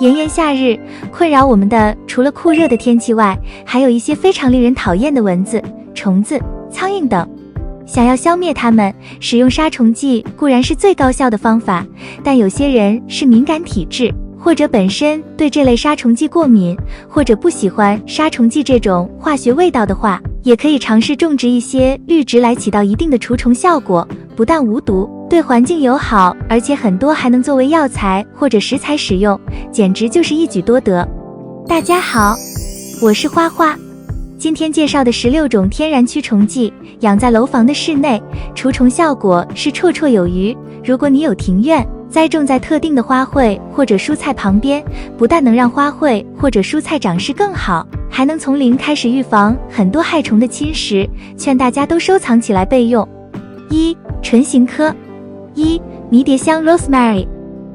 炎炎夏日，困扰我们的除了酷热的天气外，还有一些非常令人讨厌的蚊子、虫子、苍蝇等。想要消灭它们，使用杀虫剂固然是最高效的方法，但有些人是敏感体质，或者本身对这类杀虫剂过敏，或者不喜欢杀虫剂这种化学味道的话，也可以尝试种植一些绿植来起到一定的除虫效果，不但无毒，对环境友好，而且很多还能作为药材或者食材使用，简直就是一举多得。大家好，我是花花。今天介绍的16种天然驱虫剂，养在楼房的室内，除虫效果是绰绰有余。如果你有庭院，栽种在特定的花卉或者蔬菜旁边，不但能让花卉或者蔬菜长势更好，还能从零开始预防很多害虫的侵蚀，劝大家都收藏起来备用。1. 唇形科。1. 迷迭香 Rosemary。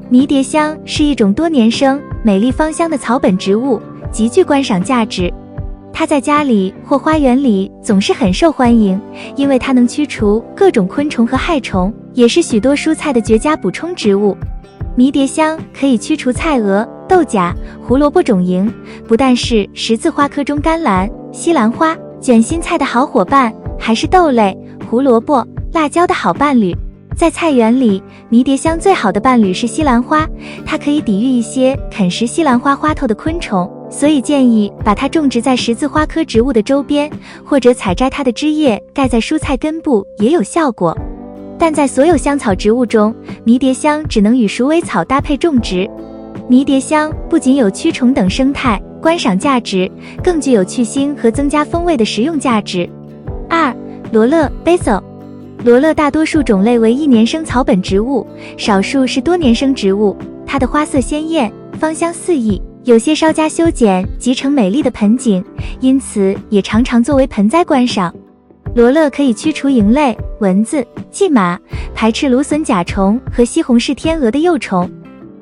迷迭香是一种多年生、美丽芳香的草本植物，极具观赏价值。它在家里或花园里总是很受欢迎，因为它能驱除各种昆虫和害虫，也是许多蔬菜的绝佳补充植物。迷迭香可以驱除菜蛾、豆荚、胡萝卜种蝇，不但是十字花科中甘蓝、西兰花、卷心菜的好伙伴，还是豆类、胡萝卜、辣椒的好伴侣。在菜园里，迷迭香最好的伴侣是西兰花，它可以抵御一些啃食西兰花花头的昆虫，所以建议把它种植在十字花科植物的周边，或者采摘它的枝叶盖在蔬菜根部也有效果。但在所有香草植物中，迷迭香只能与鼠尾草搭配种植。迷迭香不仅有驱虫等生态观赏价值，更具有去腥和增加风味的食用价值。2. 罗勒 Basil。 罗勒大多数种类为一年生草本植物，少数是多年生植物，它的花色鲜艳，芳香四溢，有些稍加修剪即成美丽的盆景，因此也常常作为盆栽观赏。罗勒可以驱除蝇类、蚊子、蓟马，排斥芦笋甲虫和西红柿天蛾的幼虫。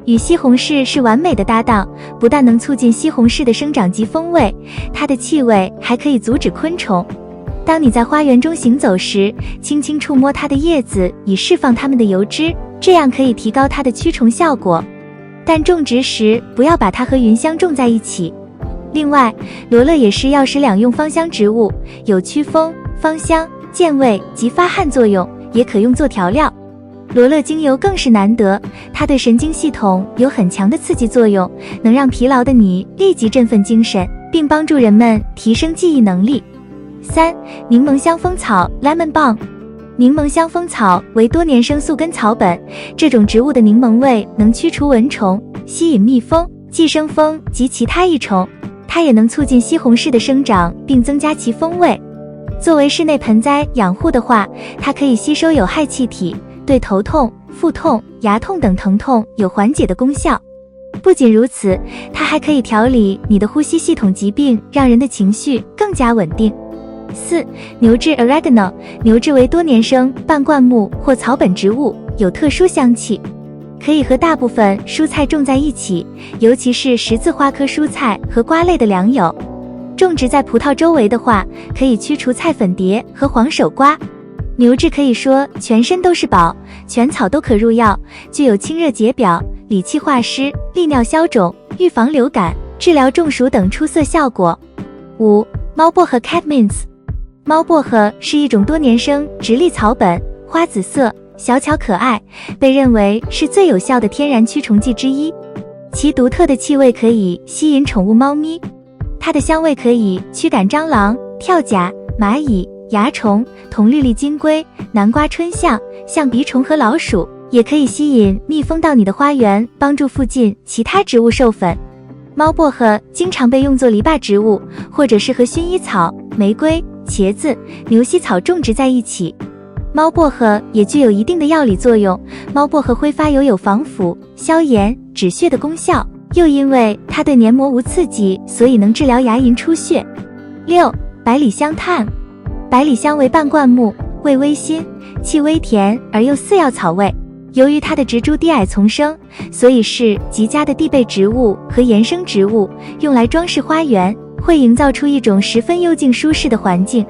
与西红柿是完美的搭档，不但能促进西红柿的生长及风味，它的气味还可以阻止昆虫。当你在花园中行走时，轻轻触摸它的叶子以释放它们的油脂，这样可以提高它的驱虫效果。但种植时不要把它和芸香种在一起。另外，罗勒也是药食两用芳香植物，有驱风、芳香、健胃及发汗作用，也可用作调料。罗勒精油更是难得，它对神经系统有很强的刺激作用，能让疲劳的你立即振奋精神，并帮助人们提升记忆能力。3. 柠檬香蜂草 Lemon Balm。 柠檬香蜂草为多年生宿根草本，这种植物的柠檬味能驱除蚊虫，吸引蜜蜂、寄生蜂及其他益虫，它也能促进西红柿的生长并增加其风味。作为室内盆栽养护的话，它可以吸收有害气体，对头痛、腹痛、牙痛等疼痛有缓解的功效。不仅如此，它还可以调理你的呼吸系统疾病，让人的情绪更加稳定。4. 牛至 Oregano。 牛至为多年生半灌木或草本植物，有特殊香气，可以和大部分蔬菜种在一起，尤其是十字花科蔬菜和瓜类的良友。种植在葡萄周围的话，可以驱除菜粉蝶和黄手瓜。牛至可以说全身都是宝，全草都可入药，具有清热解表、理气化湿、利尿消肿、预防流感、治疗中暑等出色效果。5. 猫薄荷 Catmint。 猫薄荷是一种多年生直立草本，花紫色，小巧可爱，被认为是最有效的天然驱虫剂之一。其独特的气味可以吸引宠物猫咪，它的香味可以驱赶蟑螂、跳蚤、蚂蚁、蚜虫、铜绿丽金龟、南瓜春象、象鼻虫和老鼠，也可以吸引蜜蜂到你的花园，帮助附近其他植物授粉。猫薄荷经常被用作篱笆植物，或者是和薰衣草、玫瑰、茄子、牛膝草种植在一起。猫薄荷也具有一定的药理作用，猫薄荷挥发有防腐、消炎、止血的功效，又因为它对黏膜无刺激，所以能治疗牙龈出血。6. 百里香 Thyme。 百里香为半灌木，味微辛，气微甜而又似药草味。由于它的植株低矮丛生，所以是极佳的地被植物和衍生植物，用来装饰花园，会营造出一种十分幽静舒适的环境。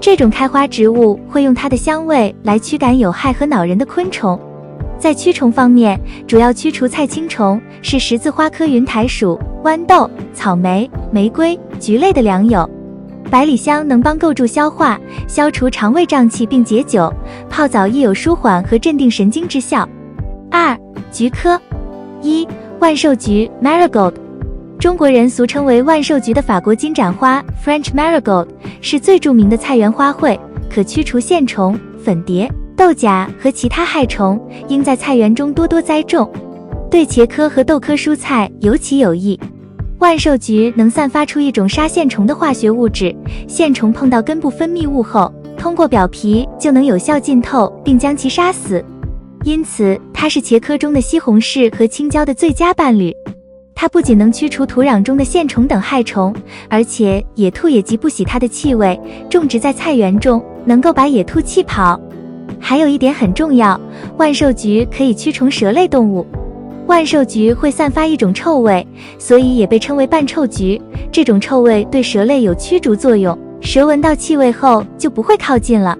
这种开花植物会用它的香味来驱赶有害和恼人的昆虫。在驱虫方面，主要驱除菜青虫，是十字花科云台属、豌豆、草莓、玫瑰、菊类的良友。百里香能帮构筑消化，消除肠胃胀气并解酒，泡澡亦有舒缓和镇定神经之效。2. 菊科。1. 万寿菊 Marigold。中国人俗称为万寿菊的法国金盏花 French Marigold 是最著名的菜园花卉，可驱除线虫、粉蝶、豆荚和其他害虫，应在菜园中多多栽种，对茄科和豆科蔬菜尤其有益。万寿菊能散发出一种杀线虫的化学物质，线虫碰到根部分泌物后，通过表皮就能有效浸透并将其杀死，因此它是茄科中的西红柿和青椒的最佳伴侣。它不仅能驱除土壤中的线虫等害虫，而且野兔也极不喜它的气味，种植在菜园中能够把野兔气跑。还有一点很重要，万寿菊可以驱虫蛇类动物。万寿菊会散发一种臭味，所以也被称为半臭菊。这种臭味对蛇类有驱逐作用，蛇闻到气味后就不会靠近了。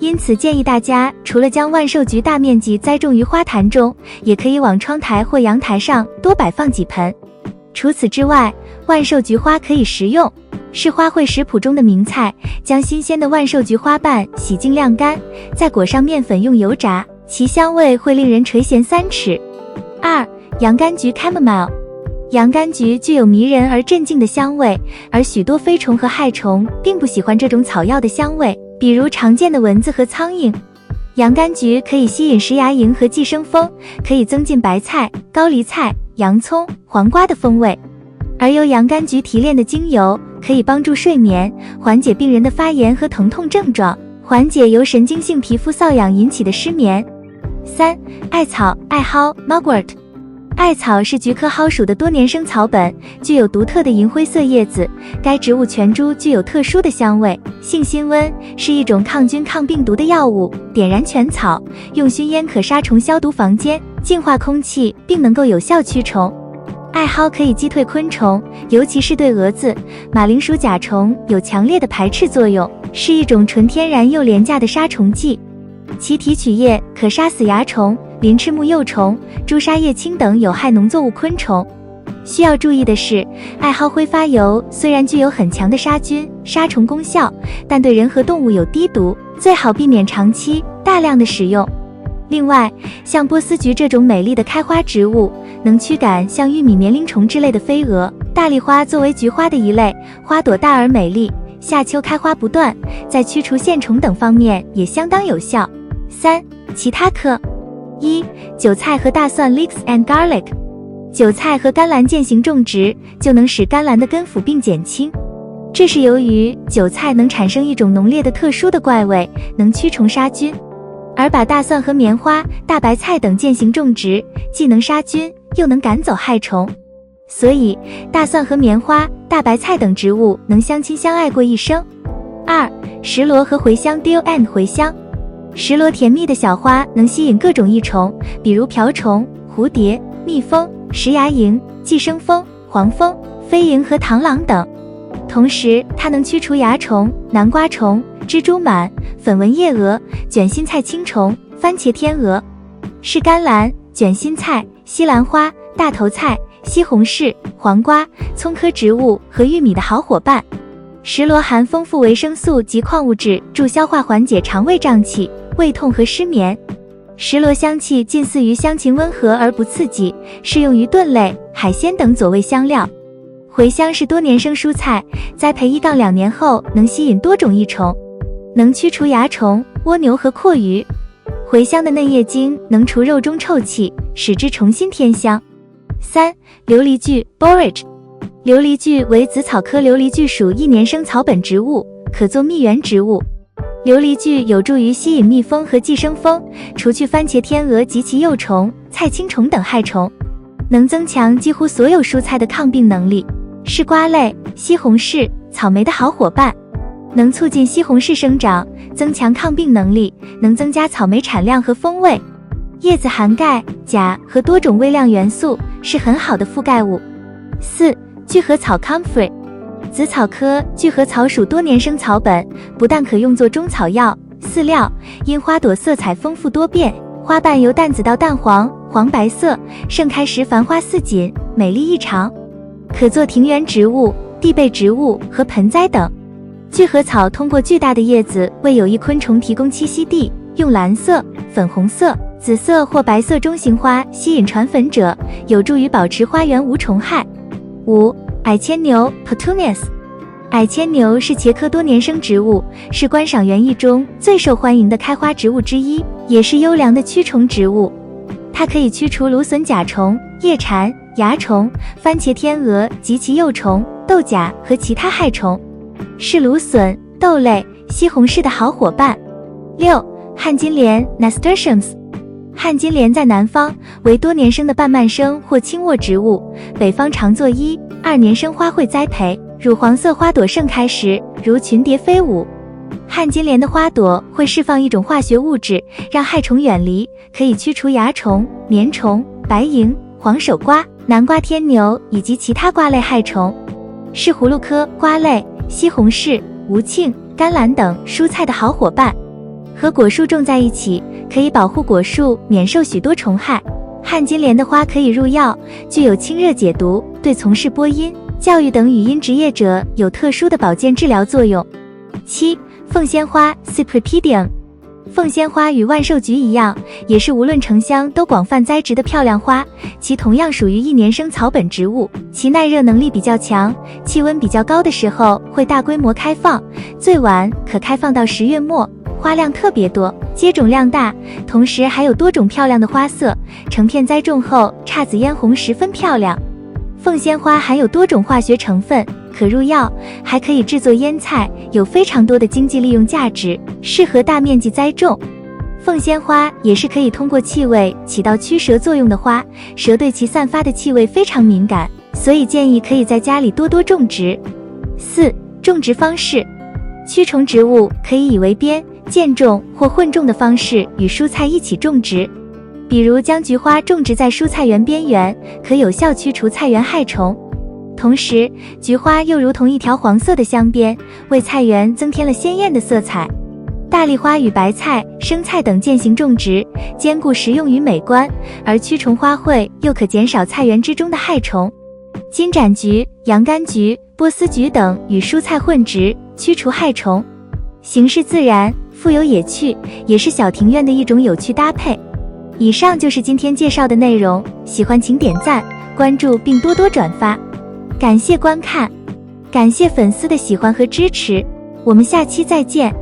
因此建议大家除了将万寿菊大面积栽种于花坛中，也可以往窗台或阳台上多摆放几盆。除此之外，万寿菊花可以食用，是花卉食谱中的名菜。将新鲜的万寿菊花瓣洗净晾干，再裹上面粉用油炸，其香味会令人垂涎3尺。2. 洋甘菊 Chamomile。 洋甘菊具有迷人而镇静的香味，而许多飞虫和害虫并不喜欢这种草药的香味，比如常见的蚊子和苍蝇。洋甘菊可以吸引食牙蝇和寄生蜂，可以增进白菜、高丽菜、洋葱、黄瓜的风味。而由洋甘菊提炼的精油可以帮助睡眠，缓解病人的发炎和疼痛症状，缓解由神经性皮肤瘙痒引起的失眠。3. 艾草艾蒿 Mugwort。 艾草是菊科蒿属的多年生草本，具有独特的银灰色叶子。该植物全株具有特殊的香味，性辛温，是一种抗菌抗病毒的药物。点燃全草，用熏烟可杀虫消毒房间，净化空气，并能够有效驱虫。艾蒿可以击退昆虫，尤其是对蛾子、马铃薯甲虫有强烈的排斥作用，是一种纯天然又廉价的杀虫剂。其提取液可杀死蚜虫、鳞翅目幼虫、朱砂叶青等有害农作物昆虫。需要注意的是，艾蒿挥发油虽然具有很强的杀菌、杀虫功效，但对人和动物有低毒，最好避免长期大量的使用。另外，像波斯菊这种美丽的开花植物，能驱赶像玉米棉铃虫之类的飞蛾。大丽花作为菊花的一类，花朵大而美丽，夏秋开花不断，在驱除线虫等方面也相当有效。3. 其他科。1. 韭菜和大蒜 Leeks and Garlic。 韭菜和甘蓝渐行种植，就能使甘蓝的根腐并减轻，这是由于韭菜能产生一种浓烈的特殊的怪味，能驱虫杀菌。而把大蒜和棉花、大白菜等渐行种植，既能杀菌又能赶走害虫，所以大蒜和棉花、大白菜等植物能相亲相爱过一生。2. 石螺和茴香 Dill and 茴香。石螺甜蜜的小花能吸引各种益虫，比如瓢虫、蝴蝶、蜜蜂、食牙蝇、寄生蜂、黄蜂、飞蝇和螳螂等。同时它能驱除蚜虫、南瓜虫、蜘蛛螨、粉纹叶蛾、卷心菜青虫、番茄天蛾，是甘蓝、卷心菜、西兰花、大头菜、西红柿、黄瓜、葱科植物和玉米的好伙伴。石螺含丰富维生素及矿物质，助消化，缓解肠胃胀气、胃痛和失眠。石螺香气近似于香芹，温和而不刺激，适用于炖类、海鲜等佐味香料。茴香是多年生蔬菜，栽培1-2年后能吸引多种益虫，能驱除蚜虫、蜗牛和蛞蝓。茴香的嫩叶茎能除肉中臭气，使之重新添香。3. 琉璃苣 Borage。 琉璃苣为紫草科琉璃苣属1年生草本植物，可做蜜源植物。琉璃苣有助于吸引蜜蜂和寄生蜂，除去番茄天蛾及其幼虫、菜青虫等害虫，能增强几乎所有蔬菜的抗病能力，是瓜类、西红柿、草莓的好伙伴，能促进西红柿生长，增强抗病能力，能增加草莓产量和风味。叶子含钙、钾和多种微量元素，是很好的覆盖物。4. 聚合草 Comfrey。 紫草科聚合草属多年生草本，不但可用作中草药、饲料，因花朵色彩丰富多变，花瓣由淡紫到淡黄、黄白色，盛开时繁花似锦，美丽异常，可做庭园植物、地被植物和盆栽等。聚合草通过巨大的叶子为有益昆虫提供栖息地，用蓝色、粉红色、紫色或白色中型花吸引传粉者，有助于保持花园无虫害。5. 矮牵牛 Petunias。 矮牵牛是茄科多年生植物，是观赏园艺中最受欢迎的开花植物之一，也是优良的驱虫植物。它可以驱除芦笋、甲虫、叶蝉、蚜虫、番茄天蛾及其幼虫、豆荚和其他害虫，是芦笋、豆类、西红柿的好伙伴。6. 旱金莲 Nasturtiums。 旱金莲在南方为多年生的半蔓生或轻卧植物，北方常作1、2年生花卉栽培。乳黄色花朵盛开时如群蝶飞舞。旱金莲的花朵会释放一种化学物质，让害虫远离，可以驱除蚜虫、棉虫、白蝇、黄手瓜、南瓜天牛以及其他瓜类害虫，是葫芦科瓜类、西红柿、无葶、甘蓝等蔬菜的好伙伴。和果树种在一起，可以保护果树免受许多虫害。旱金莲的花可以入药，具有清热解毒，对从事播音、教育等语音职业者有特殊的保健治疗作用。7. 凤仙花 Cypripedium。 凤仙花与万寿菊一样，也是无论城乡都广泛栽植的漂亮花，其同样属于1年生草本植物，其耐热能力比较强，气温比较高的时候会大规模开放，最晚可开放到10月末，花量特别多，接种量大，同时还有多种漂亮的花色，成片栽种后姹紫嫣红，十分漂亮。凤仙花含有多种化学成分，可入药，还可以制作腌菜，有非常多的经济利用价值，适合大面积栽种。凤仙花也是可以通过气味起到驱蛇作用的花，蛇对其散发的气味非常敏感，所以建议可以在家里多多种植。4. 种植方式。驱虫植物可以以围边、间种或混种的方式与蔬菜一起种植，比如将菊花种植在蔬菜园边缘，可有效驱除菜园害虫。同时，菊花又如同一条黄色的镶边，为菜园增添了鲜艳的色彩。大丽花与白菜、生菜等渐行种植，兼顾实用与美观，而驱虫花卉又可减少菜园之中的害虫。金盏菊、洋甘菊、波斯菊等与蔬菜混植，驱除害虫。形式自然，富有野趣，也是小庭院的一种有趣搭配。以上就是今天介绍的内容，喜欢请点赞、关注并多多转发。感谢观看，感谢粉丝的喜欢和支持，我们下期再见。